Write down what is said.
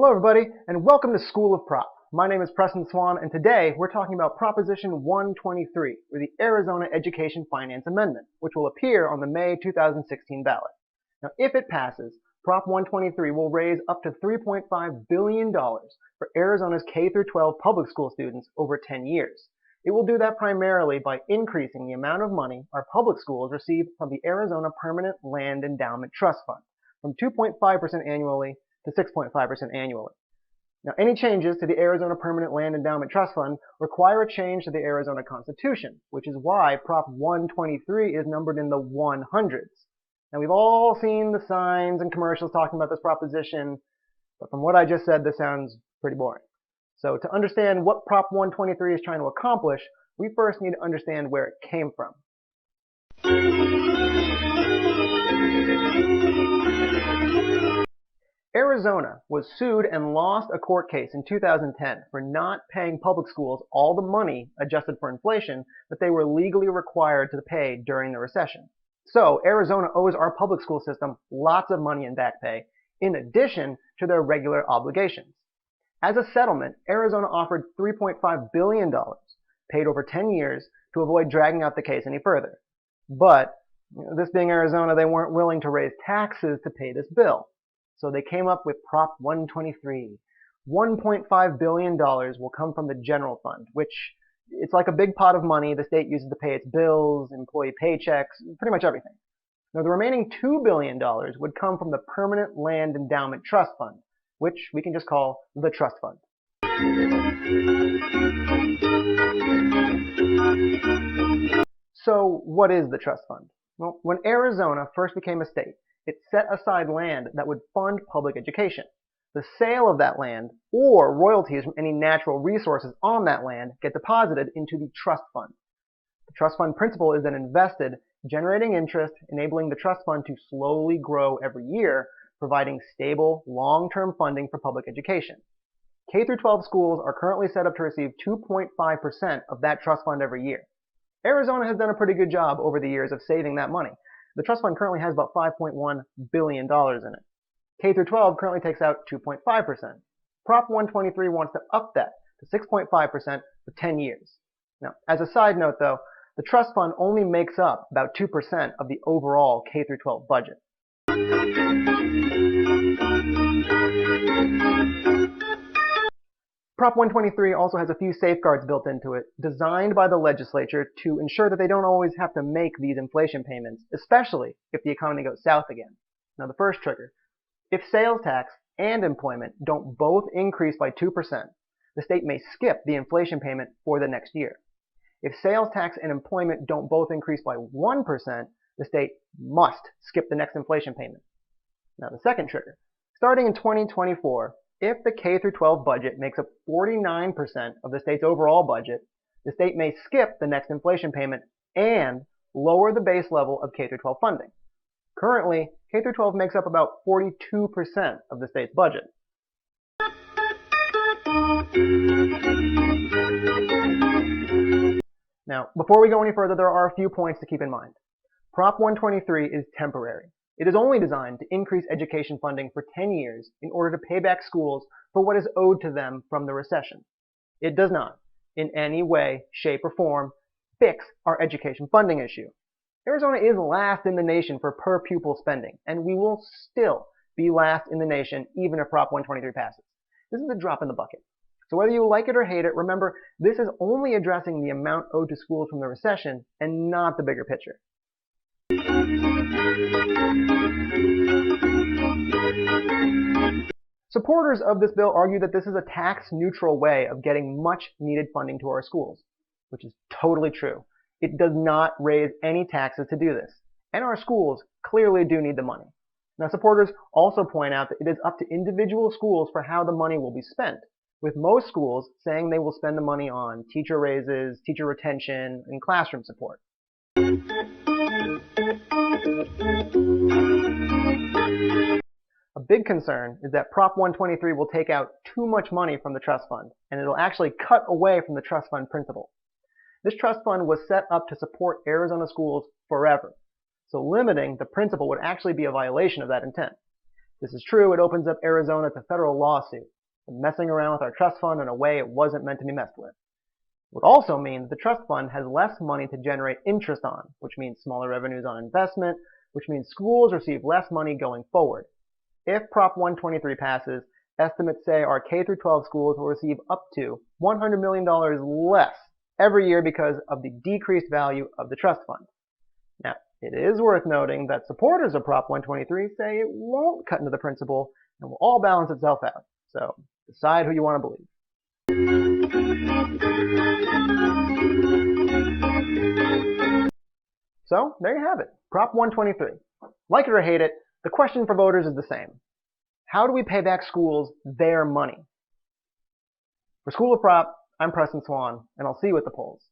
Hello everybody, and welcome to School of Prop. My name is Preston Swan, and today we're talking about Proposition 123, or the Arizona Education Finance Amendment, which will appear on the May 2016 ballot. Now, if it passes, Prop 123 will raise up to $3.5 billion for Arizona's K-12 public school students over 10 years. It will do that primarily by increasing the amount of money our public schools receive from the Arizona Permanent Land Endowment Trust Fund, from 2.5% annually to 6.5% annually. Now, any changes to the Arizona Permanent Land Endowment Trust Fund require a change to the Arizona Constitution, which is why Prop 123 is numbered in the 100s. Now, we've all seen the signs and commercials talking about this proposition, but from what I just said, this sounds pretty boring. So to understand what Prop 123 is trying to accomplish, we first need to understand where it came from. Arizona was sued and lost a court case in 2010 for not paying public schools all the money adjusted for inflation that they were legally required to pay during the recession. So Arizona owes our public school system lots of money in back pay, in addition to their regular obligations. As a settlement, Arizona offered $3.5 billion, paid over 10 years, to avoid dragging out the case any further. But, this being Arizona, they weren't willing to raise taxes to pay this bill. So they came up with Prop 123. $1.5 billion will come from the general fund, which it's like a big pot of money the state uses to pay its bills, employee paychecks, pretty much everything. Now the remaining $2 billion would come from the Permanent Land Endowment Trust Fund, which we can just call the Trust Fund. So what is the Trust Fund? Well, when Arizona first became a state, it set aside land that would fund public education. The sale of that land or royalties from any natural resources on that land get deposited into the trust fund. The trust fund principal is then invested, generating interest, enabling the trust fund to slowly grow every year, providing stable, long-term funding for public education. K-12 schools are currently set up to receive 2.5% of that trust fund every year. Arizona has done a pretty good job over the years of saving that money. The trust fund currently has about $5.1 billion in it. K-12 currently takes out 2.5%. Prop 123 wants to up that to 6.5% for 10 years. Now, as a side note though, the trust fund only makes up about 2% of the overall K-12 budget. Prop 123 also has a few safeguards built into it, designed by the legislature to ensure that they don't always have to make these inflation payments, especially if the economy goes south again. Now the first trigger, if sales tax and employment don't both increase by 2%, the state may skip the inflation payment for the next year. If sales tax and employment don't both increase by 1%, the state must skip the next inflation payment. Now the second trigger, starting in 2024, if the K-12 budget makes up 49% of the state's overall budget, the state may skip the next inflation payment and lower the base level of K-12 funding. Currently, K-12 makes up about 42% of the state's budget. Now, before we go any further, there are a few points to keep in mind. Prop 123 is temporary. It is only designed to increase education funding for 10 years in order to pay back schools for what is owed to them from the recession. It does not, in any way, shape, or form, fix our education funding issue. Arizona is last in the nation for per pupil spending, and we will still be last in the nation even if Prop 123 passes. This is a drop in the bucket. So whether you like it or hate it, remember, this is only addressing the amount owed to schools from the recession and not the bigger picture. Supporters of this bill argue that this is a tax-neutral way of getting much-needed funding to our schools, which is totally true. It does not raise any taxes to do this, and our schools clearly do need the money. Now, supporters also point out that it is up to individual schools for how the money will be spent, with most schools saying they will spend the money on teacher raises, teacher retention, and classroom support. A big concern is that Prop 123 will take out too much money from the trust fund, and it'll actually cut away from the trust fund principle. This trust fund was set up to support Arizona schools forever, so limiting the principle would actually be a violation of that intent. This is true, it opens up Arizona to federal lawsuit, messing around with our trust fund in a way it wasn't meant to be messed with. It would also mean that the trust fund has less money to generate interest on, which means smaller revenues on investment, which means schools receive less money going forward. If Prop 123 passes, estimates say our K-12 schools will receive up to $100 million less every year because of the decreased value of the trust fund. Now, it is worth noting that supporters of Prop 123 say it won't cut into the principal and will all balance itself out. So, decide who you want to believe. So, there you have it, Prop 123. Like it or hate it, the question for voters is the same. How do we pay back schools their money? For School of Prop, I'm Preston Swan, and I'll see you at the polls.